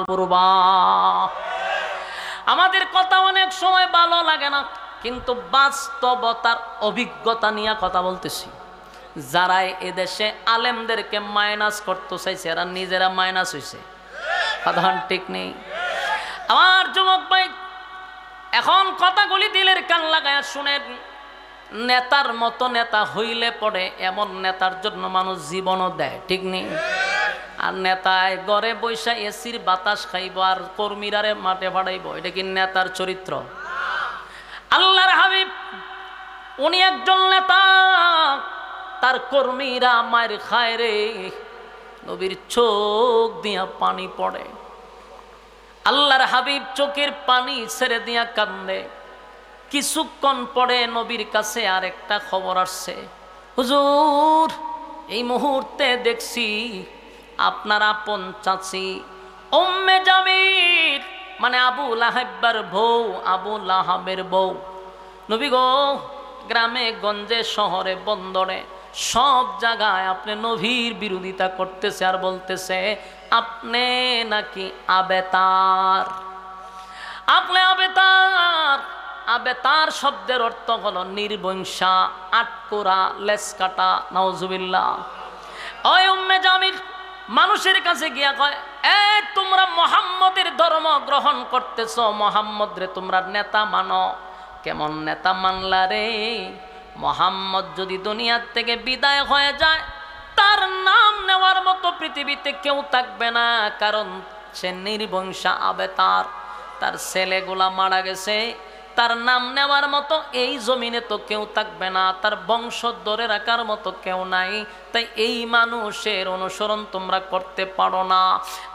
পূর্বা। আমাদের কথা অনেক সময় ভালো লাগে না, কিন্তু বাস্তবতার অভিজ্ঞতা নিয়ে কথা বলতেছি। যারা এদেশে আলেমদেরকে মাইনাস করতে চাইছে এরা নিজেরা মাইনাস হয়েছে। সাধারণ ঠিক নেই। আমার যুবক ভাই, এখন কথাগুলি দিলের কান লাগায় শুনেন। নেতার মতো নেতা হইলে পড়ে এমন নেতার জন্য মানুষ জীবনও দেয়, ঠিক নেই? আর নেতায় ঘরে বৈশা এসির বাতাস খাইব আর কর্মীরারে মাঠে ফাড়াইব, এটা কি নেতার চরিত্র? আল্লাহর হাবিব উনি একজন নেতা, তার কর্মীরা মার খায় রে, নবীর চোখ দিয়া পানি পড়ে। আল্লাহর হাবিব চোখের পানি ছেড়ে দিয়া কান্দে। কিছুক্ষণ পরে নবীর কাছে আরেকটা খবর আসছে, হুজুর এই মুহূর্তে দেখছি আপনার আপন চাচি উম্মে জামিল, মানে আবু লাহাবের বউ, আবু লাহাবের বউ, নবী গো গ্রামে গঞ্জে শহরে বন্দরে সব জায়গায় আপনি নবীর বিরোধিতা করতেছে আর বলতেছে আপনি নাকি আবেতার, আপনি আবেতার। আবেতার শব্দের অর্থ হলো নির্বংশা, আটকোরা, লেস কাটা। নাউজুবিল্লাহ। ওই উম্মে জামিল মানুষের কাছে গিয়া কয়, এ তোমরা মুহাম্মদের ধর্ম গ্রহণ করতেছো, মুহাম্মদ রে তোমরা নেতা মানো। কেমন নেতা মানলা রে? মুহাম্মদ যদি দুনিয়ার থেকে বিদায় হয়ে যায়, তার নাম নেওয়ার মতো পৃথিবীতে কেউ থাকবে না, কারণ সে নির্বংশা আবেতার। তার ছেলেগুলা মারা গেছে, তার নাম নেওয়ার মতো এই জমিনে তো কেউ থাকবে না, তার বংশ ধরে রাখার মতো কেউ নাই। তাই এই মানুষের অনুসরণ তোমরা করতে পারো না।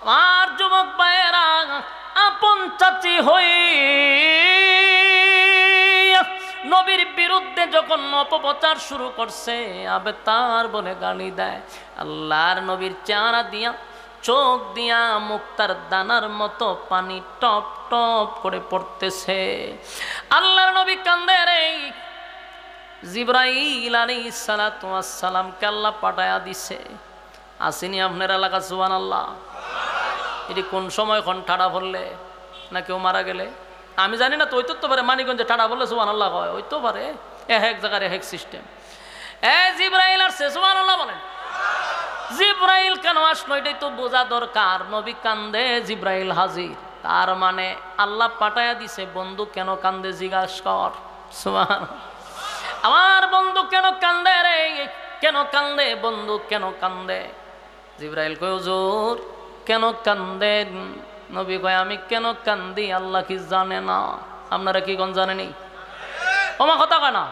আমার যুবক ভাইয়েরা, আপন চাচি হই নবীর বিরুদ্ধে যখন অপপ্রচার শুরু করছে, আবেতার বলে গালি দেয়। আল্লাহর নবীর চেহারা দিয়া, চোখ দিয়া মুক্তার দানার মতো পানি টপ টপ করে পড়তেছে। আল্লাহর নবী কান্দে রে। জিবরাইল আলাইহিস সালাতু ওয়াস সালামকে আল্লাহ পাঠায়া দিছে। আসেনি আপনার এলাকা? সুবহানাল্লাহ। এটি কোন সময় কোন ঠাড়া পড়লে না কেউ মারা গেলে আমি জানি না, তো ওই তো পারে মানিকগঞ্জে ঠাড়া বললে সুবহানাল্লাহ হয়, ওই তো পারে এক জায়গার এক সিস্টেম। জিবরাইল আসছে, সুবহানাল্লাহ বলেন। জিবরাইল কেন আসলো এটাই তো বোঝা দরকার। নবী কান্দে, জিবরাইল হাজির, তার মানে আল্লাহ পাঠায়া দিছে বন্ধু কেন কান্দে জিজ্ঞাসা কর। সুবহানাল্লাহ। আমার বন্ধু কেন কান্দে রে? কেন কান্দে বন্ধু, কেন কান্দে? জিবরাইল কয় হুজুর কেন কান্দেন? নবী কয় আমি কেন কান্দি আল্লাহ কি জানে না? আপনারা কি কোন জানেনি? ওমা কথা কয় না।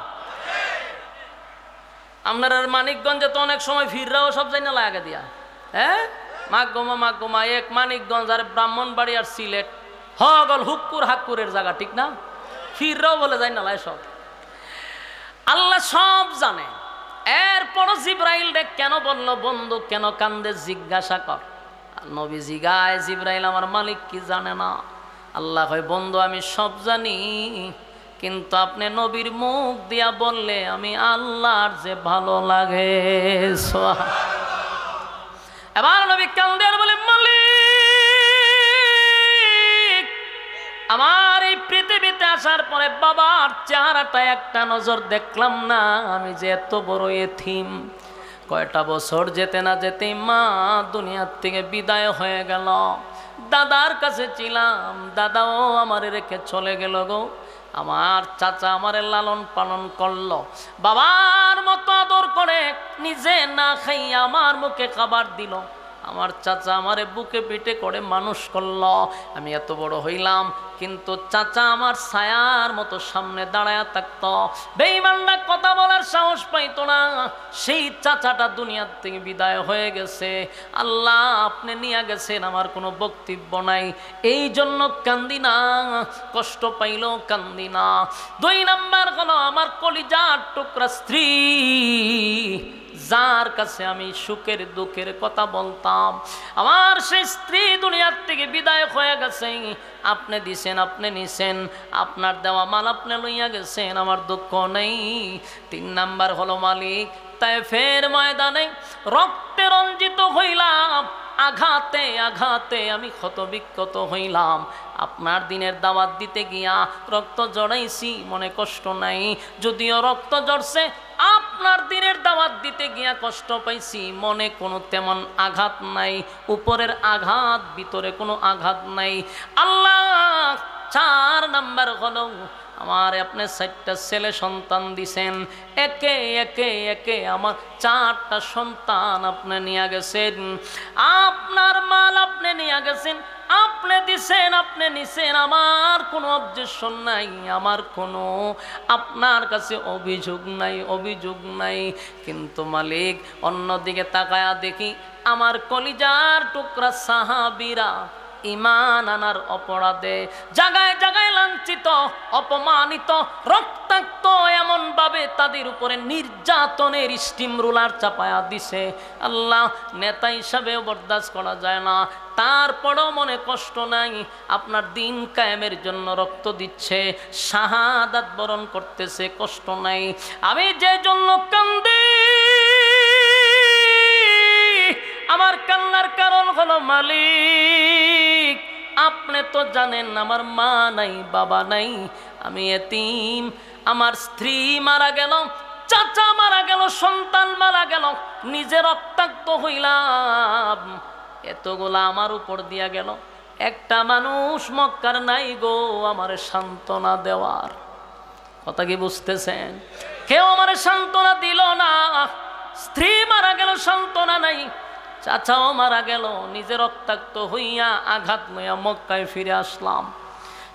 আপনার মানিকগঞ্জে তো অনেক সময় ফিররাও সব যাই না লাগে দিয়া, হ্যাঁ মাগমা এক মানিকগঞ্জ আর ব্রাহ্মণবাড়ি আর সিলেট হগল হুক্কুর হাক্কুরের জায়গা, ঠিক না? ফিররাও বলে যাই না সব। আল্লাহ সব জানে। এরপরও জিবরাইল রে কেন বললো বন্ধু কেন কান্দে জিজ্ঞাসা কর। নবী জিগায়, জিবরাইল আমার মালিক কি জানে না? আল্লাহ কয় বন্ধু আমি সব জানি, কিন্তু আপনি নবীর মুখ দিয়া বললে আমি আল্লাহর যে ভালো লাগে। এবার নবী কান্দে আর বলে মালিক আমার এই পৃথিবীতে আসার পরে বাবার চেহারাটা একটা নজর দেখলাম না, আমি যে এত বড় এতিম। কয়টা বছর যেতে না যেতে মা দুনিয়ার থেকে বিদায় হয়ে গেল। দাদার কাছে ছিলাম, দাদাও আমারে রেখে চলে গেল গো। আমার চাচা আমারে লালন পালন করলো, বাবার মতো আদর করে, নিজে না খাইয়া আমার মুখে খাবার দিল। আমার চাচা আমারে বুকে পিঠে করে মানুষ করলো। আমি এত বড় হইলাম, কিন্তু চাচা আমার ছায়ার মতো সামনে দাঁড়ায়া থাকতো। বেঈমানরা কথা বলার সাহস পাইতো না। সেই চাচাটা দুনিয়ার থেকে বিদায় হয়ে গেছে। আল্লাহ আপনি নিয়ে গেছেন, আমার কোনো বক্তব্য নাই, এই জন্য কান্দি না, কষ্ট পাইলেও কান্দি না। 2 নাম্বার হলো আমার কলিজার টুকরা স্ত্রী, যার কাছে আমি সুখের দুঃখের কথা বলতাম, আমার সেই স্ত্রী দুনিয়ার থেকে বিদায় হয়ে গেছে। আপনি দিছেন, আপনি নিছেন, আপনার দেওয়া মাল আপনি লইয়া গেছেন, আমার দুঃখ নেই। 3 নাম্বার হলো মালিক তাইফের ময়দানে রক্তে রঞ্জিত হইলাম, আঘাতে আঘাতে আমি ক্ষতবিক্ষত হইলাম। আপনার দিনের দাওয়াত দিতে গিয়া রক্ত জড়াইছি, মনে কষ্ট নাই, যদিও রক্ত জড়ছে। আপনার দিনের দাওয়াত দিতে গিয়া কষ্ট পাইছি, মনে কোনো তেমন আঘাত নাই, উপরের আঘাত ভিতরে কোনো আঘাত নাই। আল্লাহ 4 নাম্বার হলো আমার আপনি 4টা ছেলে সন্তান দিছেন, একে একে একে আমার 4টা সন্তান আপনি নিয়ে গেছেন। আপনার মাল আপনি নিয়ে গেছেন, আপনি দিছেন, আপনি নিছেন, আমার কোনো অবজেকশন নাই, আমার কোনো আপনার কাছে অভিযোগ নাই, অভিযোগ নাই। কিন্তু মালিক অন্যদিকে তাকায়া দেখি আমার কলিজার টুকরা সাহাবীরা ঈমান আনার অপরাধে জায়গায় জায়গায় লাঞ্ছিত, অপমানিত, রক্তাক্ত, এমন ভাবে তাদের উপরে নির্যাতনের স্টিম রুলার চাপায়া দিছে। আল্লাহ, নেতা হিসাবেও বরদাস্ত করা যায় না, তারপরও মনে কষ্ট নাই। আপনার দিন কায়েমের জন্য রক্ত দিচ্ছে, শাহাদাত বরণ করতেছে, কষ্ট নাই। আমি যে জন্য কান্দি, আমার কান্নার কারণ হলো মালিক আপনি তো জানেন আমার মা নাই, বাবা নাই, আমি এতিম, আমার স্ত্রী মারা গেল, চাচা মারা গেল, সন্তান মারা গেল, নিজে রক্তাক্ত হইলাম, এতগুলা আমার উপর দিয়া গেল। একটা মানুষ মক্কার নাই গো আমার সান্ত্বনা দেওয়ার। কথা কি বুঝতেছেন? কেউ আমার সান্ত্বনা দিল না। স্ত্রী মারা গেল, সান্ত্বনা নাই, চাচাও মারা গেল, নিজে রক্তাক্ত হইয়া আঘাত লইয়া মক্কায় ফিরে আসলাম।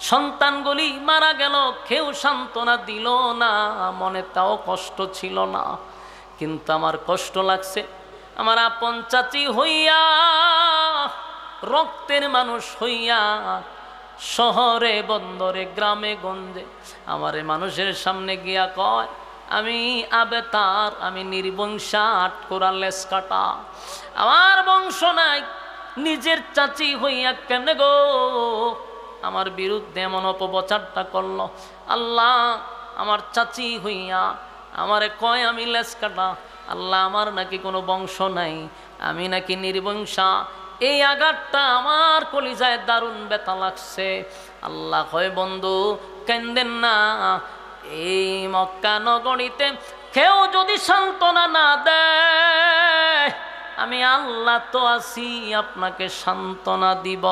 সন্তানগুলি মারা গেল, কেউ সান্ত্বনা দিল না, মনে তাও কষ্ট ছিল না। কিন্তু আমার কষ্ট লাগছে, আমার আপন চাচি হইয়া, রক্তের মানুষ হইয়া, শহরে বন্দরে গ্রামে গঞ্জে আমারে মানুষের সামনে গিয়া কয় আমি আবেতার, আমি নির্বংশা, আটকোরা লেস কাটা, আমার বংশ নাই। নিজের চাচি হইয়া কেন গো আমার বিরুদ্ধে এমন অপপ্রচারটা করলো? আল্লাহ, আমার চাচি হইয়া আমারে কয় আমি লেস কাটা। আল্লাহ, আমার নাকি কোনো বংশ নাই, আমি নাকি নির্বংশা। এই আঘাতটা আমার কলিজায় দারুণ ব্যথা লাগছে। আল্লাহ কয় বন্ধু কান্দেন না, এই মক্কা নগরীতে কেউ যদি সান্ত্বনা না দেয়, আমি আল্লাহ তো আছি, আপনাকে সান্ত্বনা দিব।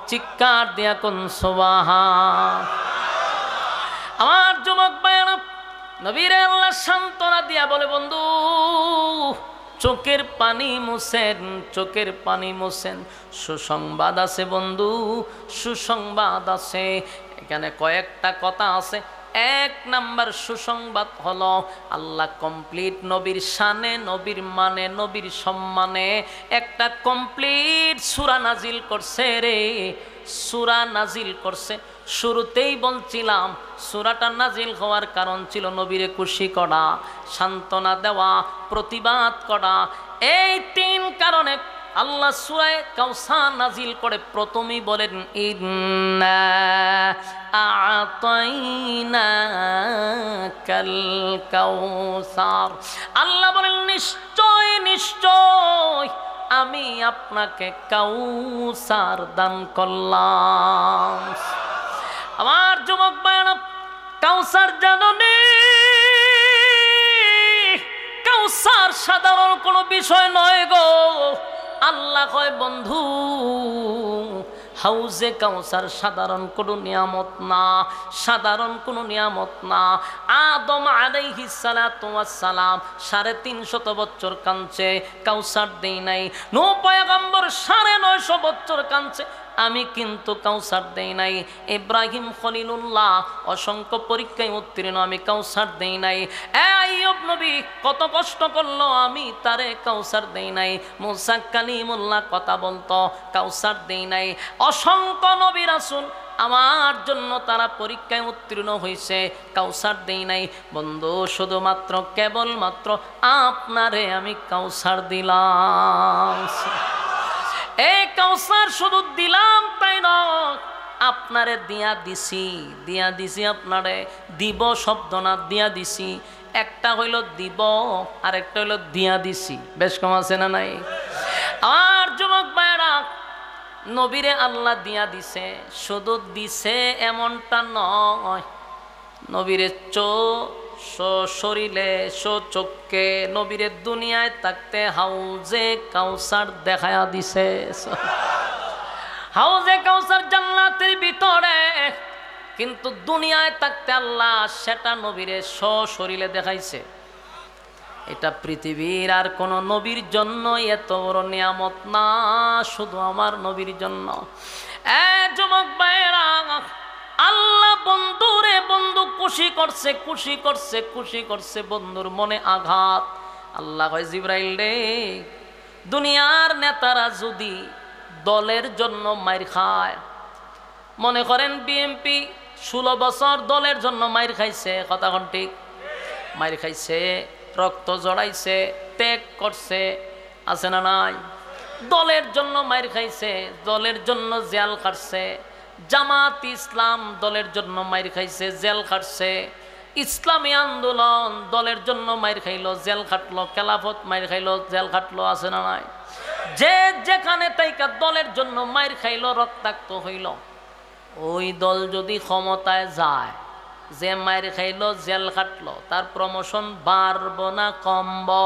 চিৎকার দিয়া কোন সুবহান। আমার যুবক ভাইরা, নবীরে আল্লাহ সান্ত্বনা দিয়া বলে বন্ধু চোখের পানি মুছেন, চোখের পানি মুছেন। সুসংবাদ আছে বন্ধু, সুসংবাদ আছে। এখানে কয়েকটা কথা আছে। 1 নাম্বার সুসংবাদ হলো আল্লাহ কমপ্লিট নবীর শানে, নবীর মানে, নবীর সম্মানে একটা কমপ্লিট সূরা নাজিল করছে রে, সূরা নাজিল করছে। শুরুতেই বলছিলাম সূরাটা নাজিল হওয়ার কারণ ছিল নবীরে খুশি করা, সান্ত্বনা দেওয়া, প্রতিবাদ করা। এই 3 কারণে আল্লাহ সূরা কাউসার নাজিল করে প্রথমেই বলেন ইন্না আ'তাইনাকাল কাউসার। আল্লাহ বলেন নিশ্চয় নিশ্চয় আমি আপনাকে কাউসার দান করলাম। আমার যুবক ভাইরা, কাউসার জানো নি? কাউসার সাধারণ কোনো বিষয় নয় গো। আল্লাহ কয় বন্ধু হাউজে কাউসার সাধারণ কোনো নিয়ামত না, সাধারণ কোনো নিয়ামত না। আদম আলাইহিস সালাতু ওয়াস সালাম 350 বছর কাঁদছে, কাউসার দেই নাই। নূহ পয়গম্বর 950 বছর কাঁদছে, আমি কিন্তু কাউসার দেই নাই। ইব্রাহিম খলিলুল্লাহ অসংখ্য পরীক্ষায় উত্তীর্ণ, আমি কাউসার দেই নাই। আইয়ুব নবী কত কষ্ট করলো, আমি তারে কাউসার দেই নাই। মুসা কালিমুল্লাহ কথা বলতো, কাউসার দেই নাই। অসংখ্য নবী রাসূল আমার জন্য তারা পরীক্ষায় উত্তীর্ণ হয়েছে, কাউসার দেই নাই। বন্ধু শুধুমাত্র কেবলমাত্র আপনারে আমি কাউসার দিলাম। এই কাউসার শুধু দিলাম তাই নয়, আপনারে দিয়া দিছি, আপনারে দিব শব্দ না, দিয়া দিছি। একটা হইল দিব আর একটা হইল দিয়া দিছি, বেশ কম আছে না নাই? আর যুবক ভাইরা, নবীরে আল্লাহ দিয়া দিছে, শুধু দিছে এমনটা নয়, নবীরে শরীরে চোখকে নবীরে দুনিয়ায় থাকতে হাউজে কাউসার দেখায়া দিছে। হাউজে কাউসার জান্নাতের ভিতরে, কিন্তু দুনিয়ায় থাকতে আল্লাহ সেটা নবীরে শরীরে দেখাইছে। এটা পৃথিবীর আর কোন নবীর জন্য এত বড় নিয়ামত না, শুধু আমার নবীর জন্য। যুবক ভাইরা, আল্লাহ বন্ধুরে বন্ধু খুশি করছে, খুশি করছে, খুশি করছে, বন্ধুর মনে আঘাত। আল্লাহ কয় জিবরাইল রে, দুনিয়ার নেতারা যদি দলের জন্য মাইর খায়, মনে করেন বিএনপি 16 বছর দলের জন্য মাইর খাইছে, কথা কোন ঠিক? মাইর খাইছে, রক্ত জড়াইছে, ত্যাগ করছে, আছে না নাই? দলের জন্য মাইর খাইছে, দলের জন্য জেল খাটছে। জামাত ইসলাম দলের জন্য মাইর খাইছে, জেল খাটছে। ইসলামী আন্দোলন দলের জন্য মাইর খাইলো, জেল খাটলো। খেলাফত মাইর খাইলো, জেল খাটলো, আছে না নাই? যে যেখানে তাইকা দলের জন্য মাইর খাইলো, রক্তাক্ত হইল, ওই দল যদি ক্ষমতায় যায়, যে মাইর খাইলো, জেল খাটলো, তার প্রমোশন বাড়বো না কমবো?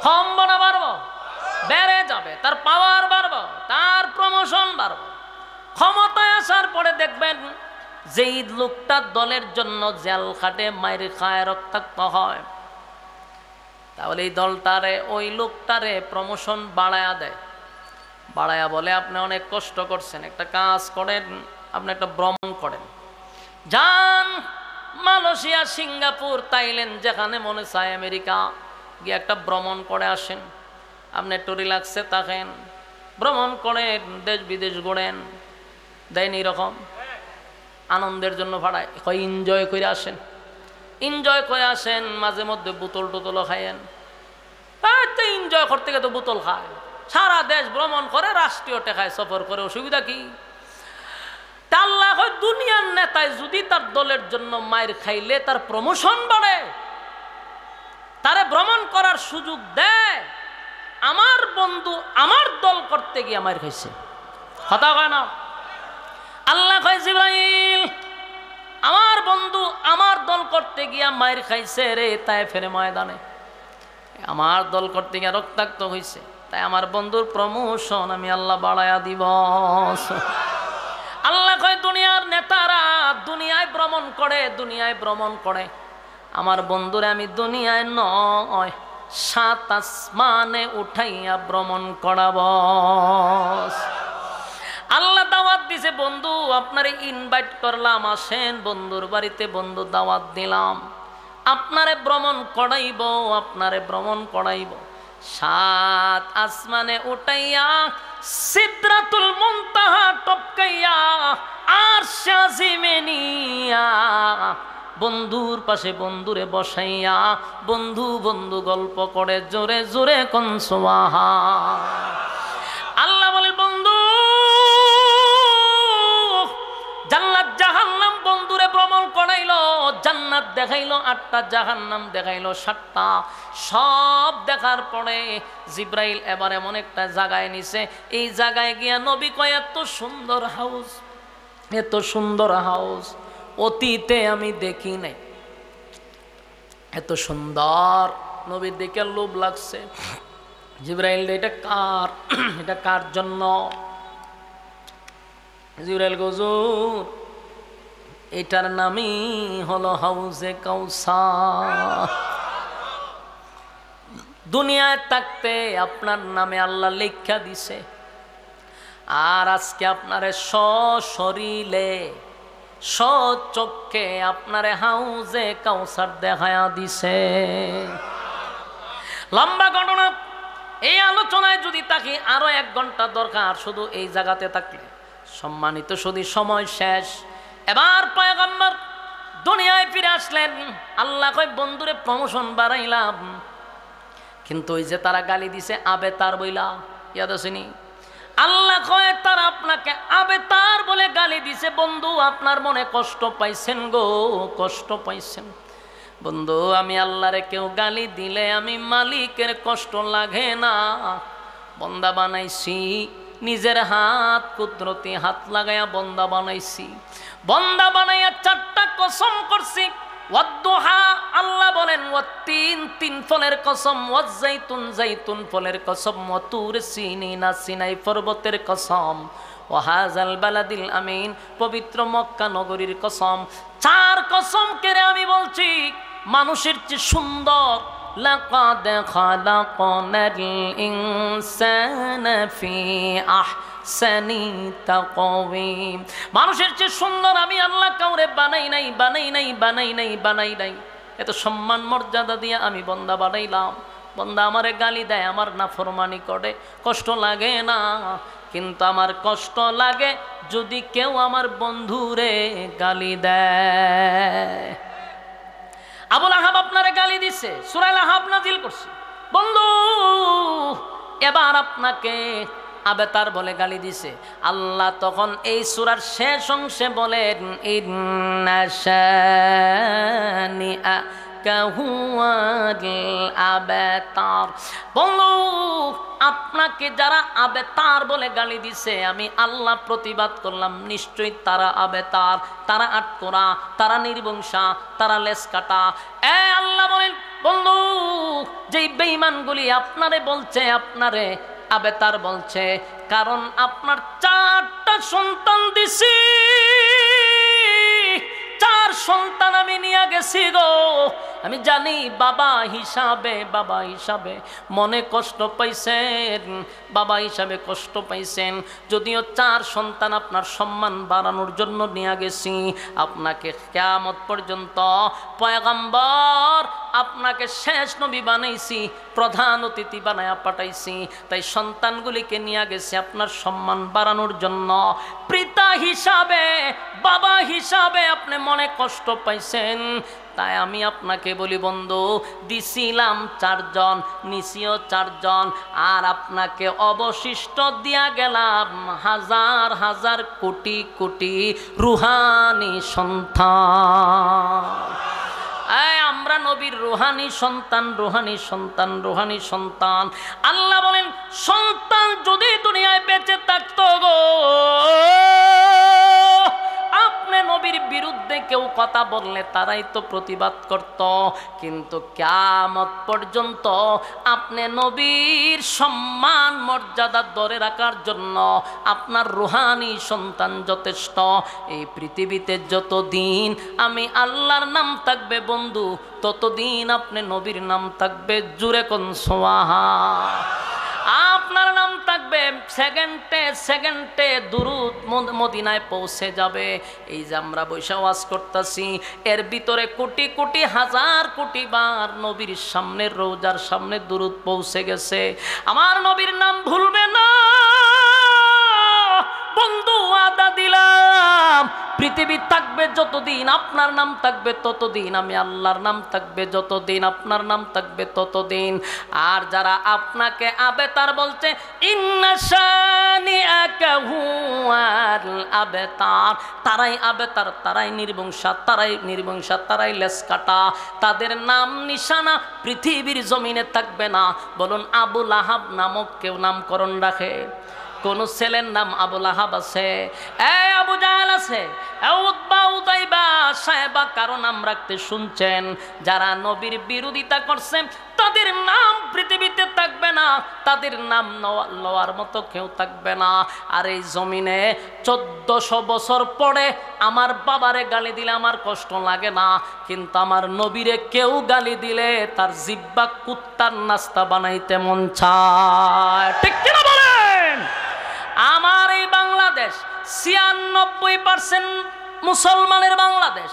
কমবো না বাড়বো? বেড়ে যাবে। তার পাওয়ার বাড়বো, তার প্রমোশন বাড়বো। ক্ষমতায় আসার পরে দেখবেন যেই লোকটা দলের জন্য জেল খাটে, মাইর খায়, রক্তাক্ত হয়, তাহলে এই দলটারে, ওই লোকটারে প্রমোশন বাড়ায়া দেয়। বাড়ায়া বলে, আপনি অনেক কষ্ট করছেন, একটা কাজ করেন, আপনি একটা ভ্রমণ করেন, যান মালয়েশিয়া, সিঙ্গাপুর, থাইল্যান্ড, যেখানে মনে চায়, আমেরিকা গিয়ে একটা ভ্রমণ করে আসেন। আপনি একটু রিল্যাক্সে থাকেন, ভ্রমণ করেন, দেশ বিদেশ ঘোরেন। দেয়নি এরকম? আনন্দের জন্য ভাড়ায়, এনজয় করে আসেন, এনজয় করে আসেন। মাঝে মধ্যে বোতল টোতলও খাইয়েন। এনজয় করতে গিয়ে তো বোতল খায়, সারা দেশ ভ্রমণ করে, রাষ্ট্রীয় টেকায় সফর করে, অসুবিধা কি? আল্লাহ কয়, দুনিয়ার নেতায় যদি তার দলের জন্য মাইর খাইলে তার প্রমোশন বাড়ে, তারে ভ্রমণ করার সুযোগ দেয়, আমার বন্ধু আমার দল করতে গিয়ে মাইর খাইছে, কথা কয় না? আল্লাহ কয়, জিবরাইল, আমার বন্ধু আমার দল করতে গিয়া মাইর খাইছে রে, তাই ফেরে ময়দানে আমার দল করতে গিয়া রক্তাক্ত হইছে, তাই আমার বন্ধুর প্রমোশন আমি আল্লাহ বাড়ায়া দিব। আল্লাহ কয়, দুনিয়ার নেতারা দুনিয়ায় ভ্রমণ করে, দুনিয়ায় ভ্রমণ করে, আমার বন্ধুরে আমি দুনিয়ায় নয়, 7 আসমানে উঠাইয়া ভ্রমণ করাব। আল্লাহ দাওয়াত দিছে, বন্ধু আপনারে ইনভাইট করলাম, আসেন বন্ধুর বাড়িতে, বন্ধু দাওয়াত দিলাম, আপনারে ভ্রমণ করাইব, আপনারে ভ্রমণ করাইব। 7 আসমানে উঠাইয়া, সিদরাতুল মুনতাহা টপকাইয়া, আরশ আজিমে নিয়া, বন্ধুর পাশে বন্ধুরে বসাইয়া, বন্ধু বন্ধু গল্প করে, জোরে জোরে কোন সুবহান। আল্লাহ বলে, বন্ধু জান্নাত জাহান্নাম বন্ধুরে ভ্রমণ করাইলো, জান্নাত দেখাইলো 8টা, জাহান্নাম দেখাইলো 7টা। সব দেখার পরে জিব্রাইল এবার এমন একটা জায়গায় নিছে, এই জায়গায় গিয়া নবী কয়, এত সুন্দর হাউস, এত সুন্দর হাউস অতীতে আমি দেখি নাই, এত সুন্দর। নবীর দেখে লোভ লাগছে। জিব্রাইল, এটা কার? এটা কার জন্য? জিব্রাইল, হুজুর এটার নামই হলো হাউজে কাউসার। দুনিয়ায় থাকতে আপনার নামে আল্লাহ লেখা দিছে, আর আজকে আপনারে সশরীরে সচক্ষে আপনারে হাউজে কাউসার দেখায়া দিছে। লম্বা ঘটনা, এই আলোচনায় যদি তাকে আরো 1 ঘন্টা দরকার, শুধু এই জায়গাতে থাকলে। সম্মানিত শুধু সময় শেষ। এবার পয়গম্বর দুনিয়ায় ফিরে আসলেন। আল্লাহ কয়, বন্ধুরে প্রমোশন বাড়াইলাম, কিন্তু ওই যে তারা গালি দিছে আবে তার বইলা, ইয়াদ আসেনি? আল্লাহ কয়, তারা আপনাকে আবে তার বলে গালি দিছে, বন্ধু আপনার মনে কষ্ট পাইছেন গো, কষ্ট পাইছেন। বন্ধু, আমি আল্লাহরে কেউ গালি দিলে আমি মালিকের কষ্ট লাগে না। বন্দা বানাইছি নিজের হাত কুদরতি হাত লাগাইয়া বন্দা বানাইছি, বন্দা বানাইয়া 4টা কসম করছি। ওয়াদ্দুহা আল্লাহ বলেন, ওয়াত্তিন তিন ফলের কসম, ওয়াজ্জাইতুন জাইতুন ফলের কসম, ওয়াতুর সিনিনা সিনাই পর্বতের কসম, ওয়াহাজাল বালাদিল আমিন পবিত্র মক্কা নগরীর কসম। 4 কসম কেড়ে আমি বলছি মানুষের চেয়ে সুন্দর। লাকাদ খালাকনাল ইনসানা ফি আহসানি তাকওয়িম, মানুষের চেয়ে সুন্দর আমি আল্লাহ কাউরে বানাই নাই, বানাই নাই, বানাই নাই, বানাই নাই। এত সম্মান মর্যাদা দিয়ে আমি বন্দা বানাইলাম, বন্দা আমারে গালি দেয়, আমার নাফরমানি করে, কষ্ট লাগে না? কিন্তু আমার কষ্ট লাগে যদি কেউ আমার বন্ধুরে গালি দেয়। আবুল আহাব আপনারে গালি দিছে, সূরা আল-আহাব নাজিল করছে, বন্ধু এবার আপনাকে আবেতার বলে গালি দিছে। আল্লাহ তখন এই সূরার শেষ অংশে বলেন, ইন্না শানিআকা হুয়াল আবতার, বন্ধু আপনাকে যারা আবেতার বলে গালি দিছে আমি আল্লাহ প্রতিবাদ করলাম, নিশ্চয়ই তারা আবেতার, তারা আটকোরা, তারা নির্বংশা, তারা লেস কাটা। আল্লাহ বলেন, বন্ধু যেই বেঈমানগুলি আপনারে বলছে, আপনারে আবেতার বলছে, কারণ আপনার 4টা সন্তান দিছি, 4 সন্তান আমি নিয়ে গেছি গো। আমি জানি বাবা হিসাবে মনে কষ্ট পাইছেন, বাবা হিসাবে কষ্ট পাইছেন। যদিও 4 সন্তান আপনার সম্মান বাড়ানোর জন্য নিয়ে গেছি, আপনাকে কিয়ামত পর্যন্ত পয়গম্বর, আপনাকে শেষ নবী বানাইছি, প্রধান অতিথি বানায়া পাঠাইছি, তাই সন্তানগুলিকে নিয়ে গেছি আপনার সম্মান বাড়ানোর জন্য। পিতা হিসাবে, বাবা হিসাবে আপনি মনে কষ্ট পাইছেন, তাই আমি আপনাকে বলি বন্ধু, দিছিলাম 4 জন, নিছিও 4 জন, আর আপনাকে অবশিষ্ট দিয়া গেলাম হাজার হাজার কোটি কোটি রুহানি সন্তান। আমরা নবীর রুহানি সন্তান, রুহানি সন্তান, রুহানি সন্তান। আল্লাহ বলেন, সন্তান যদি দুনিয়ায় বেঁচে থাকতো গো, আপনি নবীর বিরুদ্ধে কেউ কথা বললে তারাই তো প্রতিবাদ করত, কিন্তু কিয়ামত পর্যন্ত আপনি নবীর সম্মান মর্যাদা ধরে রাখার জন্য আপনার রুহানি সন্তান যথেষ্ট। এই পৃথিবীতে যতদিন আমি আল্লাহর নাম থাকবে বন্ধু, ততদিন আপনি নবীর নাম থাকবে। জুরে কোন সোয়াহা। আপনার নাম থাকবে, সেকেন্ডে সেকেন্ডে দুরূদ মদিনায় পৌঁছে যাবে। এই যে আমরা বৈশা ওয়াজ করতেছি, এর ভিতরে কোটি কোটি হাজার কোটি বার নবীর সামনে, রোজার সামনে দুরূদ পৌঁছে গেছে। আমার নবীর নাম ভুলবে না বন্ধু, ওয়াদা দিলাম। পৃথিবী থাকবে যতদিন আপনার নাম থাকবে ততদিন, আমি আল্লাহর নাম থাকবে যতদিন আপনার নাম থাকবে ততদিন। আর যারা আপনাকে আবেতার বলছে, ইন্না শানিআকা হুয়াল আবতার, তারাই আবেতার, তারাই নির্বংশা, তারাই নির্বংশা, তারাই লেস কাটা। তাদের নাম নিশানা পৃথিবীর জমিনে থাকবে না। বলুন, আবুল আহাব নামক কেউ নামকরণ রাখে? কোন ছেলের নাম আবুল আহাব আছে? আবু জাহেল আছে? উতবা, উতাইবা, সাহেবা কারো নাম রাখতে শুনছেন? যারা নবীর বিরোধিতা করছে তাদের নাম পৃথিবীতে থাকবে না, তাদের নাম লওয়ার মতো কেউ থাকবে না। আর এই জমিনে 1400 বছর পরে আমার বাবারে গালি দিলে আমার কষ্ট লাগে না, কিন্তু আমার নবীরে কেউ গালি দিলে তার জিব্বা কুত্তার নাস্তা বানাইতে মন চায়। ঠিক কিনা বলেন? আমার এই বাংলাদেশ 96% মুসলমানের বাংলাদেশ।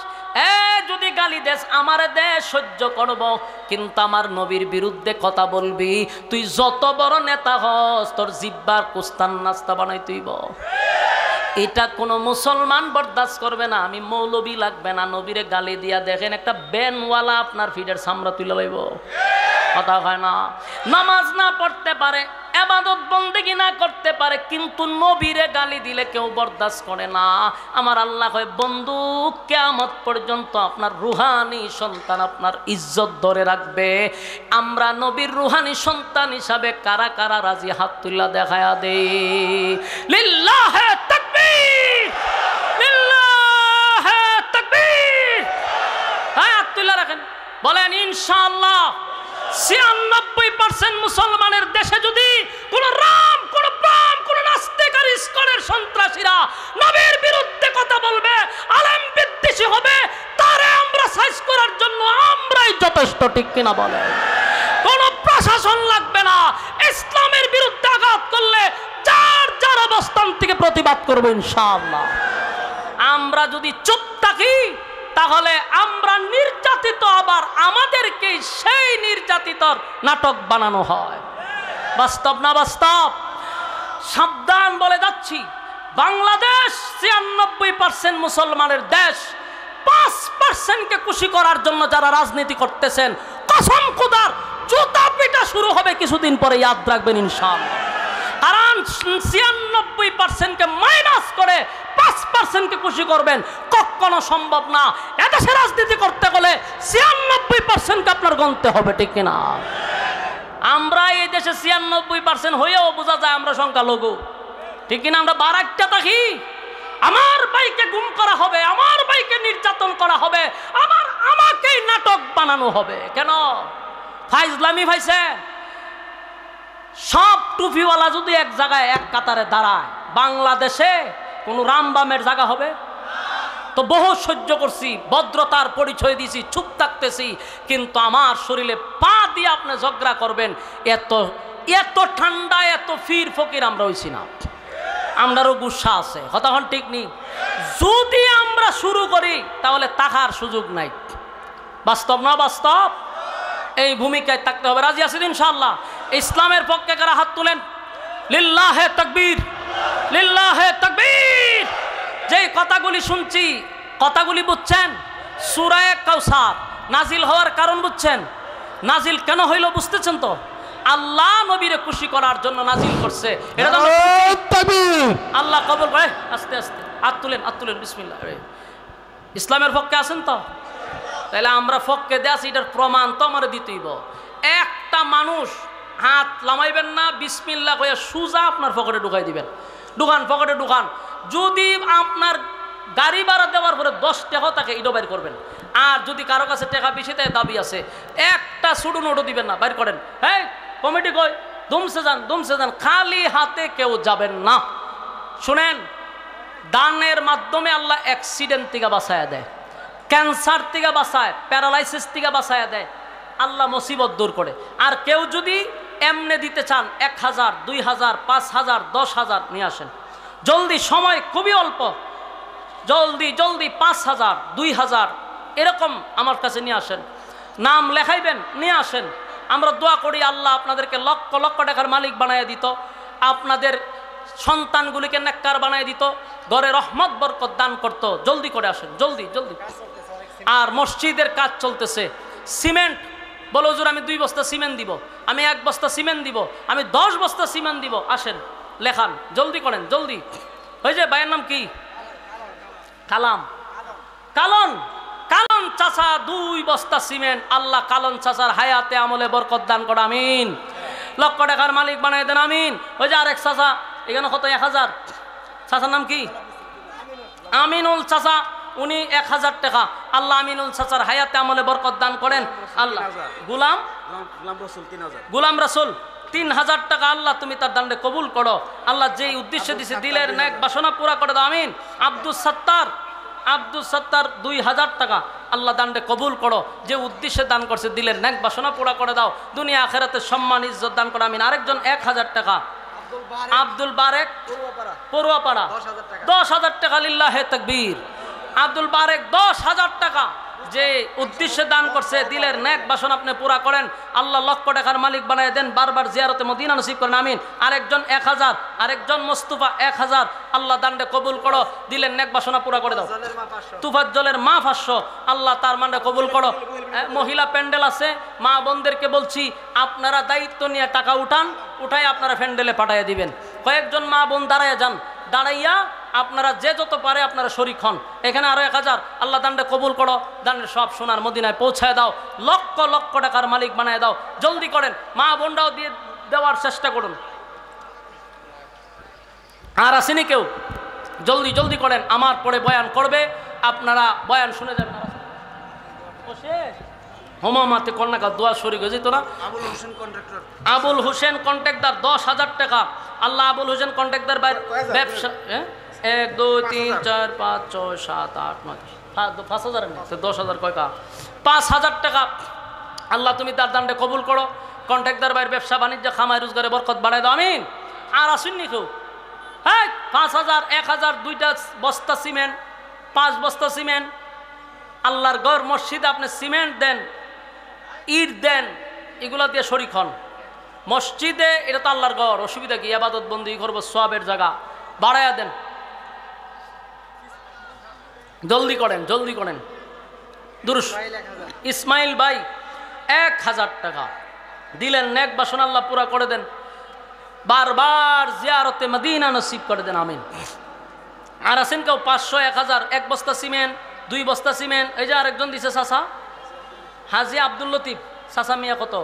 যদি গালি দেশ আমারে দেশ সহ্য করব, কিন্তু আমার নবীর বিরুদ্ধে কথা বলবি, তুই যত বড় নেতা হস তোর জিব্বার কুস্তান নাস্তা বানাই তুইব। এটা কোনো মুসলমান বরদাস্ত করবে না। আমি মৌলবী লাগবে না, নবীরে গালি দিয়া দেখেন একটা ব্যানওয়ালা আপনার ফিডের সামরা তুলে লইব। কথা হয় না? নামাজ না পড়তে পারে ইবাদত বন্দেগী না করতে পারে, কিন্তু নবীরে গালি দিলে কেউ বরদাস্ত করে না। আমার আল্লাহ কয়, বন্ধু কিয়ামত পর্যন্ত আপনার রুহানি সন্তান আপনার ইজ্জত ধরে রাখবে। আমরা নবীর রুহানি সন্তান হিসাবে কারা কারা রাজি, হাত তুল্লা দেখায়া দেই। লিল্লাহে তাকবীর, লিল্লাহে তাকবীর। হ্যাঁ, হাত তুল্লা রাখেন, বলেন ইনশাআল্লাহ 96% মুসলমানের দেশে যদি কোন রাম, কোন বাম, কোন নাস্তিক আর ইস্কনের সন্ত্রাসীরা নবীর বিরুদ্ধে কথা বলবে, আলেম বিদ্বেষী হবে, তারে আমরা সাইজ করার জন্য আমরাই যথেষ্ট, ঠিক কিনা বলেন? কোন প্রশাসন লাগবে না। ইসলামের বিরুদ্ধে আঘাত করলে যার যার অবস্থান থেকে প্রতিবাদ করবো ইনশাআল্লাহ। আমরা যদি চুপ থাকি তাহলে আমরা নির্যাতিত, আবার আমাদেরকে সেই নির্যাতিতর নাটক বানানো হয়। বাস্তব না বাস্তব? সাবধান বলে যাচ্ছি, বাংলাদেশ 96% মুসলমানের দেশ। 5%কে খুশি করার জন্য যারা রাজনীতি করতেছেন, কসম খোদার জুতা পিটা শুরু হবে কিছুদিন পরে, ইয়াদ রাখবেন ইনশাআল্লাহ। কারণ 96%কে মাইনাস করে 5%কে খুশি করবেন কখনো সম্ভব না। এদেশে রাজনীতি করতে গেলে 96%কে আপনার গণতে হবে, ঠিক কিনা? আমরা এই দেশে 96% হয়েও বোঝা যায় আমরা সংখ্যালঘু, ঠিক কিনা? আমরা বারাকটা থাকি, আমার ভাইকে গুম করা হবে, আমার ভাইকে নির্যাতন করা হবে, আমাকেই নাটক বানানো হবে। কেন? ফাইজলামি ভাইছে। সব টুপিওয়ালা যদি এক জায়গায় এক কাতারে দাঁড়ায়, বাংলাদেশে কোন রামবামের জায়গা হবে? তো বহু সহ্য করছি, ভদ্রতার পরিচয় দিছি, চুপ থাকতেছি, কিন্তু আমার শরীরে পা দিয়ে আপনি ঝগড়া করবেন, এত এত ঠান্ডা, এত ফির ফকির আমরা হইছি না। আমরারও গুসা আছে, হতাহন ঠিক নেই। যদি আমরা শুরু করি তাহলে তাকার সুযোগ নাই। বাস্তব না বাস্তব? এই ভূমিকায় থাকতে হবে। রাজি আছেন ইনশাআল্লাহ? ইসলামের পক্ষে কারা হাত তুলেন? লিল্লাহে তাকবীর, লিল্লাহে তাকবীর। যেই কথাগুলি শুনছি, কথাগুলি বুঝছেন? সূরা কাউসার নাজিল হওয়ার কারণ বুঝছেন? নাজিল কেন হইল বুঝতেছেন তো? আল্লাহ নবীরে খুশি করার জন্য নাজিল করছে। এটা তো আল্লাহ কবুল করে। আস্তে আস্তে হাত তুলেন, হাত তুলেন, বিসমিল্লাহ। ইসলামের পক্ষে আছেন তো? তাহলে আমরা পক্ষে দেয়াছি, এটার প্রমাণ তো আমার দিতেইব। একটা মানুষ হাত লামাইবেন না, বিসমিল্লাহ কইয়া সুজা আপনার পকেটে ঢুকাই দিবেন। ঢুকান, পকেটে ঢুকান। যদি আপনার গাড়ি ভাড়া দেওয়ার পরে 10 টাকা থাকে, এটা বাইর করবেন। আর যদি কারো কাছে টাকা বেশি তাই দাবি আছে, একটা ছোট নোটও দিবেন না, বাইর করেন। হ্যাঁ, কমিটি কই দুমসে যান, দুমসে যান, খালি হাতে কেউ যাবেন না। শুনেন, দানের মাধ্যমে আল্লাহ অ্যাক্সিডেন্ট থেকে বাঁচায়া দেয়, ক্যান্সার থেকে বাঁচায়, প্যারালাইসিস থেকে বাঁচায়া দেয়, আল্লাহ মুসিবত দূর করে। আর কেউ যদি এমনে দিতে চান 1000, 2000, 5000, 10,000 নিয়ে আসেন জলদি, সময় খুবই অল্প, জলদি জলদি 5000, 2000 এরকম আমার কাছে নিয়ে আসেন। নাম লেখাইবেন, নিয়ে আসেন। আমরা দোয়া করি আল্লাহ আপনাদেরকে লক্ষ লক্ষ টাকার মালিক বানায় দিত, আপনাদের সন্তানগুলিকে নেককার বানায় দিত, ঘরে রহমত বরকত দান করত। জলদি করে আসেন, জলদি জলদি। আর মসজিদের কাজ চলতেছে, সিমেন্ট বলো হুজুর আমি 2 বস্তা সিমেন্ট দিব, আমি 1 বস্তা সিমেন্ট দিব, আমি 10 বস্তা সিমেন্ট দিব, আসেন লেখান, জলদি করেন, জলদি। ওই যে ভাইয়ের নাম কি? কালাম, কালন, কালন চাচা 2 বস্তা সিমেন্ট। আল্লাহ কালন চাচার হায়াতে আমলে বরকত দান করে, আমিন। লক্ষ টাকার মালিক বানাই দেন, আমিন। ওই যে আরেক চাচা, এখানে কত? 1000। চাচার নাম কি? আমিনুল চাচা, উনি 1000 টাকা। আল্লাহ আমিনুল চাচার হায়াতে আমলে বরকত দান করেন। আল্লাহ গুলাম গুলাম রাসূল 3000 টাকা। আল্লাহ তুমি তার দান্ডে কবুল করো। আল্লাহ যেই উদ্দেশ্যে দিছে দিলের নেক বাসনা পুরা করে দাও, আমিন। আব্দুল সত্তার, আব্দুল সত্তার 2000 টাকা। আল্লাহ দান্ডে কবুল করো, যে উদ্দেশ্যে দান করছে দিলের নেক বাসনা পুরা করে দাও, দুনিয়া আখিরাতে সম্মান ইজ্জত দান করো, আমিন। আরেকজন 1000 টাকা, আব্দুল বারেক পড়ুয়াপাড়া 10,000 টাকা। লিল্লাহে তাকবীর। আব্দুল বারেক 10,000 টাকা। যে উদ্দেশ্যে দান করছে দিলের নেক বাসন আপনি পুরা করেন, আল্লাহ লক্ষ টাকার মালিক বানায় দেন, বারবার জিয়ারতে মদিনা নসিব করেন আমিন। আরেকজন 1000, আরেকজন মোস্তফা 1000, আল্লাহ দানটা কবুল করো, দিলের নেক বাসনা পুরা করে দাও। তুফাজ্জলের মা 500, আল্লাহ তার মানটা কবুল করো। মহিলা প্যান্ডেল আছে, মা বোনদেরকে বলছি আপনারা দায়িত্ব নিয়ে টাকা উঠাই আপনারা প্যান্ডেলে পাঠাইয়া দিবেন। কয়েকজন মা বোন দাঁড়াইয়া যান, দাঁড়াইয়া আপনারা যে যত পারে আপনারা শরীক হন। এখানে আরো 1000, আল্লাহ দানটা কবুল করো, দানের সব সোনার মদিনায় পৌঁছায় দাও, লক্ষ লক্ষ টাকার মালিক বানায় দাও। জলদি করেন, মা বোনরাও দিয়ে দেওয়ার চেষ্টা করুন। আর আসেনি কেউ? জলদি জলদি করেন, আমার পরে বয়ান করবে, আপনারা বয়ান শুনে যাবেন। হোমামাতে কন্যাকা দোয়া শরীক হয়ে যেত না। আবুল হোসেন কন্ট্রাক্টর 10,000 টাকা। আল্লাহ আবুল হোসেন কন্ট্রাক্টর ব্যবসা 1 2 3 4 5 6 7 8 9 5,000 নেই, 10,000 কয়টা? 5,000 টাকা। আল্লাহ তুমি তার দানটা কবুল করো, কন্ট্রাক্টর ভাইয়ের ব্যবসা বাণিজ্য খামাই রোজগারে বরকত বাড়াই দাও আমিন। আর আসুননি কেউ? হ্যাঁ, 5,000 1,000 2টা বস্তা সিমেন্ট, 5 বস্তা সিমেন্ট। আল্লাহর ঘর মসজিদে আপনি সিমেন্ট দেন, ইট দেন, এগুলা দিয়ে শরীক হন। মসজিদে এটা তো আল্লাহর ঘর, অসুবিধা কি? ইবাদত বন্দি করবো, সওয়াবের জায়গা, বাড়াইয়া দেন। জলদি করেন, জলদি করেন। দুরুস ইসমাইল ভাই 1000 টাকা দিলেন, নেক বাসনা আল্লাহ পুরা করে দেন, বারবার জিয়ারতে মদিনা নসিব করে দেন আমিন। আর আছেন কেউ? 500 1000, 1 বস্তা সিমেন্ট, 2 বস্তা সিমেন্ট। এই যে আরেকজন দিছে চাচা হাজি আব্দুল লতিফ, চাচা মিয়া কত?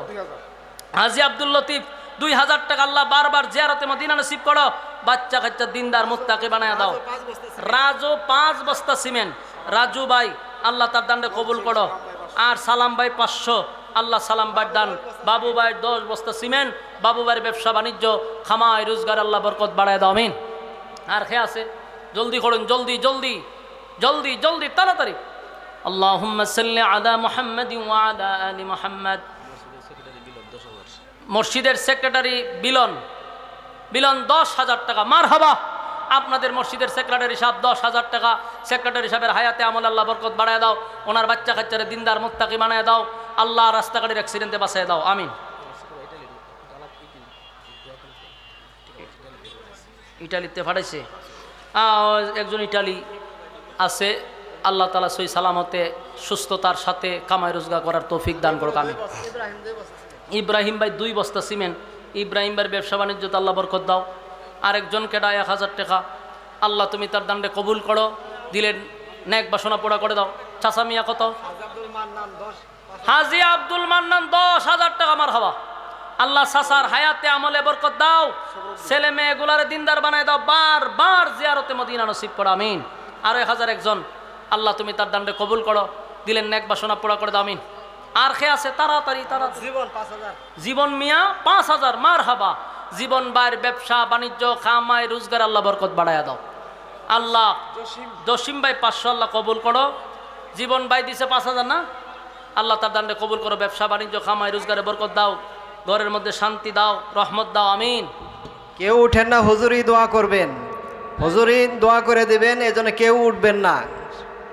হাজি আব্দুল লতিফ 2000 টাকা। আল্লাহ বারবার জিয়ারতে মদিনা নসিব করো, বাচ্চা কাচ্চা দিনদার মুত্তাকি বানায় দাও। রাজু 5 বস্তা সিমেন্ট, রাজু ভাই আল্লাহ তার দানটা কবুল করো। আর সালাম ভাই 500, আল্লাহ সালাম ভাইয়ের দান। বাবু ভাই 10 বস্তা সিমেন্ট, বাবু ভাইয়ের ব্যবসা বাণিজ্য খামাই রোজগার আল্লাহ বরকত বাড়ায় দাও আমিন। আর খেয়ে আছে? জলদি করুন, জলদি জলদি জলদি জলদি, তাড়াতাড়ি। আল্লাহুম্মা সাল্লি আলা মুহাম্মাদ ওয়া আলা আলি মুহাম্মাদ। মসজিদের সেক্রেটারি বিলন 10,000 টাকা। মারহাবা, আপনাদের মসজিদের সেক্রেটারি সাহেব 10,000 টাকা। সেক্রেটারি সাহেবের হায়াতে আমল আল্লাহ বরকত বাড়ায় দাও, ওনার বাচ্চা কাচ্চারে দিনদার মুত্তাকি বানায় দাও, আল্লাহ রাস্তাঘাটের অ্যাক্সিডেন্টে বাঁচায় দাও আমিন। ইটালিতে পাঠাইছে একজন, ইটালি আছে, আল্লাহ তাআলা সই সালামতে সুস্থতার সাথে কামাই রোজগার করার তৌফিক দান করুক আমিন। ইব্রাহিম ভাই 2 বস্তা সিমেন্ট, ইব্রাহিম ভাইয়ের ব্যবসা বাণিজ্যতে আল্লাহ বরকত দাও। আরেকজনকে দেয় 1000 টাকা, আল্লাহ তুমি তার দানটা কবুল করো, দিলেন নেক বাসনা পোড়া করে দাও। চাচা মিয়া কত? হাজি আব্দুল মান্নান 10,000 টাকা। মারহাবা, আল্লাহ চাচার হায়াতে আমলে বরকত দাও, ছেলে মেয়েগুলারে দিনদার বানায় দাও, বারবার জিয়ারতে মদিনা নসিব করো আমিন। আরো 1000 একজন, আল্লাহ তুমি তার দানটা কবুল করো, দিলেন নেক বাসনা পোড়া করে দাও আমিন। আর খে আছে? তাড়াতাড়ি তাড়াতাড়ি। জীবন মিয়া 5,000। মারহাবা, জীবন ভাইয়ের ব্যবসা বাণিজ্য খামাই রোজগার আল্লাহ বরকত বাড়ায় দাও। আল্লাহ জসিম ভাই 500, আল্লাহ কবুল করো। জীবন ভাই দিছে 5,000 না, আল্লাহ তার দানটা কবুল করো, ব্যবসা বাণিজ্য খামাই রোজগারে বরকত দাও, ঘরের মধ্যে শান্তি দাও, রহমত দাও আমিন। কেউ উঠেন না, হুজুরই দোয়া করবেন, হুজুরই দোয়া করে দিবেন, এজন্য কেউ উঠবেন না।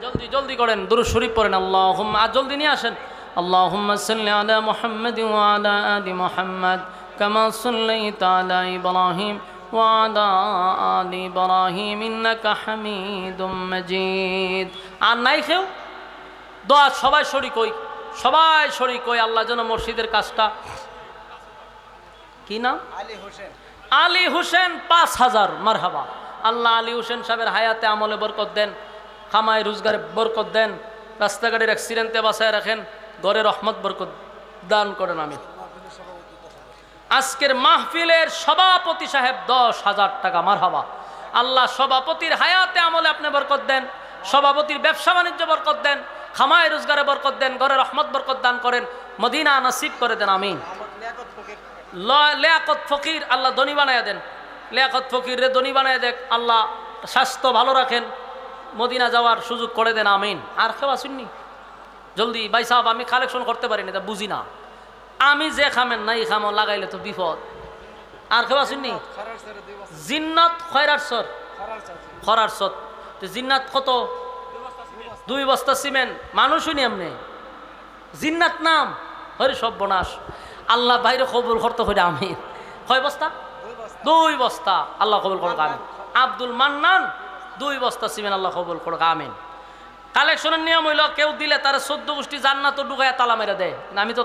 জলদি জলদি করেন, দুরূদ শরীফ পড়েন। আল্লাহুম্মা, আর জলদি নিয়ে আসেন। আল্লাহুম্মা সাল্লি আলা মুহাম্মাদ ওয়া আলা আলি মুহাম্মাদ কামা সাল্লাইতা আলা ইব্রাহিম ওয়া আলা আলি ইব্রাহিম ইন্নাকা হামিদুম মাজিদ। আর নাই কেউ? দোয়া সবাই শরীক হই, সবাই শরীক হই, আল্লাহ যেন মসজিদের কাজটা, কি নাম? আলী হোসেন 5,000। মারহাবা, আল্লাহ আলী হোসেন সাহেবের হায়াতে আমলে বরকত দেন, খামাই রোজগারে বরকত দেন, রাস্তাঘাটের অ্যাক্সিডেন্টে বাঁচায় রাখেন, ঘরে রহমত বরকত দান করেন আমিন। আজকের মাহফিলের সভাপতি সাহেব 10,000 টাকা। মারহাবা, আল্লাহ সভাপতির হায়াতে আমলে আপনি বরকত দেন, সভাপতির ব্যবসা বাণিজ্য বরকত দেন, খামাই রোজগারে বরকত দেন, ঘরে রহমত বরকত দান করেন, মদিনা নসিব করে দেন আমিন। লিয়াকত ফকির আল্লাহ ধনী বানায় দেন, লিয়াকত ফকির রে ধনী বানায় দেন, আল্লাহ স্বাস্থ্য ভালো রাখেন, মদিনা যাওয়ার সুযোগ করে দেন আমিন। আর কেউ আসুননি? জলদি ভাই সাহেব, আমি কালেকশন করতে পারি না, তা বুঝি না, আমি যে খামেন নাই খামো লাগাইলে তো বিপদ। আর কেউ আসুননি? জিন্নাত খয়রার সর, খরার সর, জিন্নাত কত? 2 বস্তা সিমেন্ট, মানুষই নি এমনি, জিন্নাত নাম, হরে সর্বনাশ। আল্লাহ বাইরে কবুল করতে করে আমিন। কয় বস্তা? 2 বস্তা, আল্লাহ কবুল করুক আমিন। আব্দুল মান্নান 2 বস্তা সিমেন্ট, আল্লাহ কবুল করুক আমিন। কালেকশনের নিয়ম হইল কেউ দিলে তারা 14 গোষ্ঠী জান্নাত ঢুকায় তালা মেরে দেয়। আমি তো